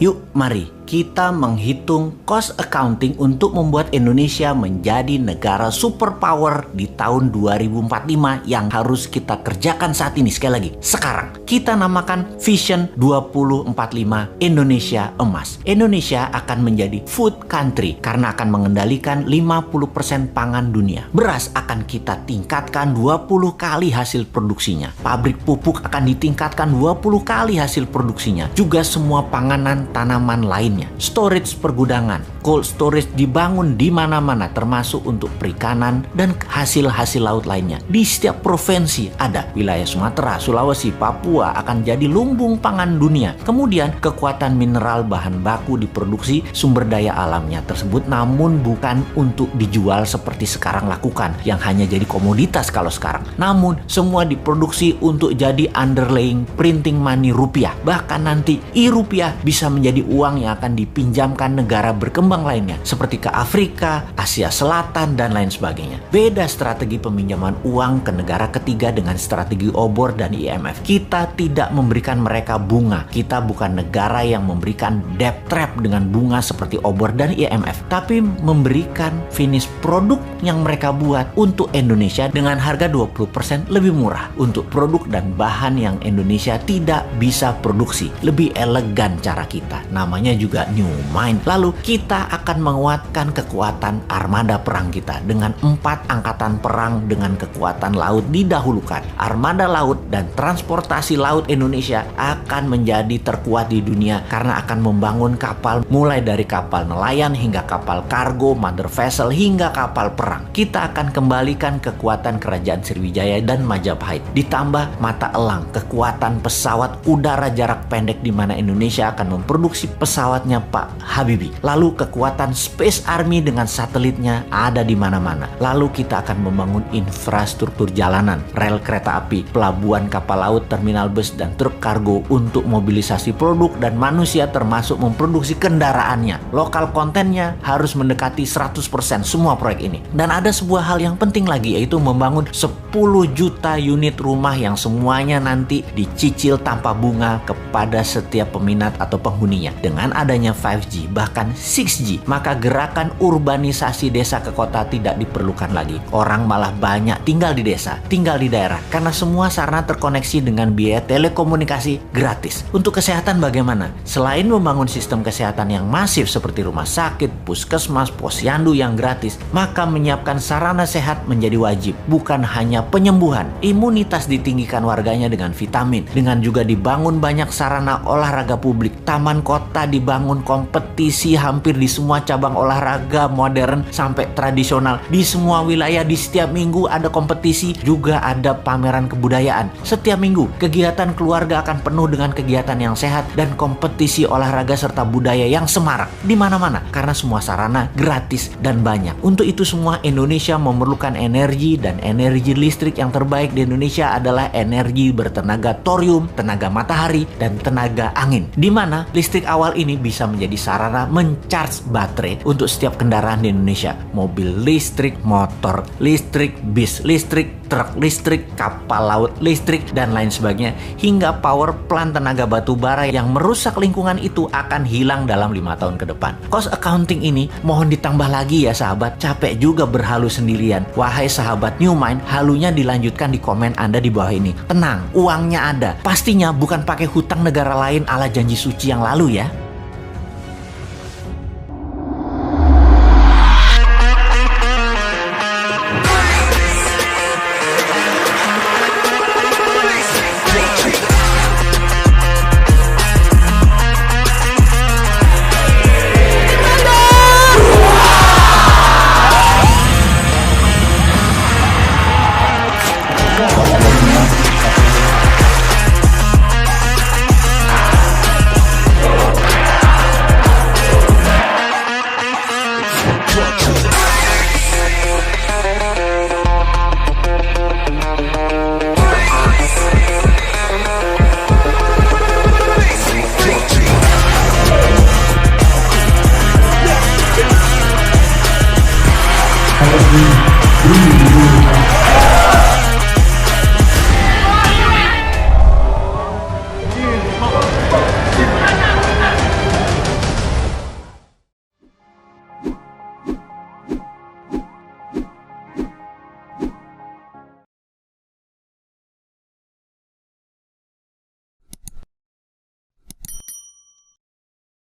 Yuk, mari kita menghitung cost accounting untuk membuat Indonesia menjadi negara superpower di tahun 2045 yang harus kita kerjakan saat ini. Sekali lagi, sekarang kita namakan Vision 2045 Indonesia Emas. Indonesia akan menjadi food country karena akan mengendalikan 50% pangan dunia. Beras akan kita tingkatkan 20 kali hasil produksinya. Pabrik pupuk akan ditingkatkan 20 kali hasil produksinya. Juga semua panganan tanaman lainnya. Storage pergudangan, cold storage dibangun di mana-mana termasuk untuk perikanan dan hasil-hasil laut lainnya. Di setiap provinsi ada. Wilayah Sumatera, Sulawesi, Papua akan jadi lumbung pangan dunia. Kemudian kekuatan mineral bahan baku diproduksi sumber daya alamnya tersebut, namun bukan untuk dijual seperti sekarang lakukan yang hanya jadi komoditas kalau sekarang. Namun semua diproduksi untuk jadi underlying printing money rupiah. Bahkan nanti rupiah bisa menjadi uang yang akan dipinjamkan negara berkembang lainnya seperti ke Afrika, Asia Selatan, dan lain sebagainya. Beda strategi peminjaman uang ke negara ketiga dengan strategi obor dan IMF. Kita tidak memberikan mereka bunga. Kita bukan negara yang memberikan debt trap dengan bunga seperti obor dan IMF, tapi memberikan finish produk yang mereka buat untuk Indonesia dengan harga 20% lebih murah untuk produk dan bahan yang Indonesia tidak bisa produksi. Lebih elegan cara kita. Namanya juga New Mind. Lalu kita akan menguatkan kekuatan armada perang kita dengan 4 angkatan perang dengan kekuatan laut didahulukan. Armada laut dan transportasi laut Indonesia akan menjadi terkuat di dunia karena akan membangun kapal mulai dari kapal nelayan hingga kapal kargo, mother vessel hingga kapal perang. Kita akan kembalikan kekuatan kerajaan Sriwijaya dan Majapahit. Ditambah mata elang kekuatan pesawat udara jarak pendek di mana Indonesia akan memproduksi pesawatnya Pak Habibie. Lalu kekuatan Space Army dengan satelitnya ada di mana-mana. Lalu kita akan membangun infrastruktur jalanan, rel kereta api, pelabuhan kapal laut, terminal bus, dan truk kargo untuk mobilisasi produk dan manusia termasuk memproduksi kendaraannya. Lokal kontennya harus mendekati 100% semua proyek ini. Dan ada sebuah hal yang penting lagi, yaitu membangun 10 juta unit rumah yang semuanya nanti dicicil tanpa bunga kepada setiap peminat atau penghuninya. Dengan adanya 5G bahkan 6G, maka gerakan urbanisasi desa ke kota tidak diperlukan lagi. Orang malah banyak tinggal di desa, tinggal di daerah karena semua sarana terkoneksi dengan biaya telekomunikasi gratis. Untuk kesehatan bagaimana? Selain membangun sistem kesehatan yang masif seperti rumah sakit, puskesmas, posyandu yang gratis, maka menyiapkan sarana sehat menjadi wajib. Bukan hanya penyembuhan, imunitas ditinggikan warganya dengan vitamin, dengan juga dibangun banyak sarana olahraga publik. Taman kota dibangun, kompetisi hampir di semua cabang olahraga modern sampai tradisional. Di semua wilayah di setiap minggu ada kompetisi, juga ada pameran kebudayaan. Setiap minggu kegiatan keluarga akan penuh dengan kegiatan yang sehat dan kompetisi olahraga serta budaya yang semarak di mana-mana karena semua sarana gratis dan banyak. Untuk itu semua Indonesia memerlukan energi, dan energi listrik yang terbaik di Indonesia adalah energi bertenaga thorium, tenaga matahari, dan tenaga angin. Di mana listrik awal ini bisa menjadi sarana mencharge baterai untuk setiap kendaraan di Indonesia. Mobil listrik, motor listrik, bis listrik, truk listrik, kapal laut listrik, dan lain sebagainya. Hingga power plant tenaga batu bara yang merusak lingkungan itu akan hilang dalam 5 tahun ke depan. Cost accounting ini mohon ditambah lagi ya sahabat. Capek juga berhalu sendirian. Wahai sahabat New Mind, halunya dilanjutkan di komen Anda di bawah ini. Tenang, uangnya ada. Pastinya bukan pakai hutang negara lain ala janji suci yang lalu ya.